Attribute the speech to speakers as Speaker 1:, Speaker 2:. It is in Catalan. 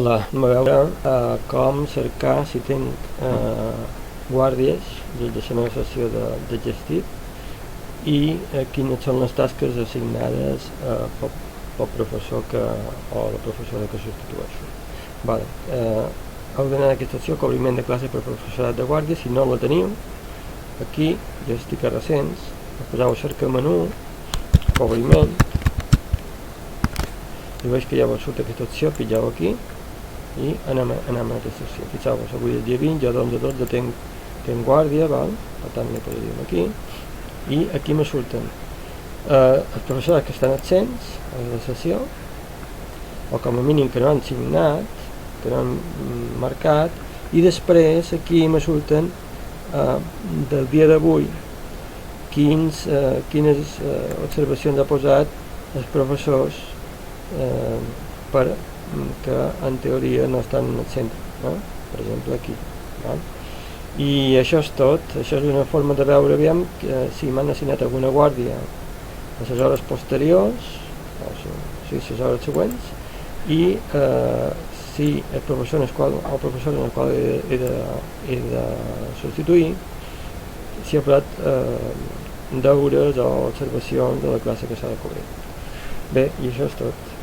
Speaker 1: Anem a veure com cercar si tinc guàrdies des de la meva sessió de gestit i quines són les tasques assignades pel professor o la professora que substitueixo. Ordenar aquesta opció, cobriment de classe per professorat de guàrdia. Si no la teniu, aquí jo estic a recents, poseu a cercar menú, cobriment, i veig que ja vos surt aquesta opció, pitjau aquí i anem a aquesta opció. Fixeu-vos, avui és dia 20, jo d'11 a 12 tinc guàrdia, per tant la posaríem aquí, i aquí me surten els professors que estan absents a la sessió, o com a mínim que no han signat, que no han marcat, i després aquí me surten del dia d'avui quines observacions ha posat els professors que en teoria no estan al centre, per exemple aquí. I això és tot. Això és una forma de veure si m'han assignat alguna guàrdia a les hores posteriors, o les hores següents, i si el professor en el qual he de substituir si ha posat deures o observacions de la classe que s'ha de cobrir. Bé, i això és tot.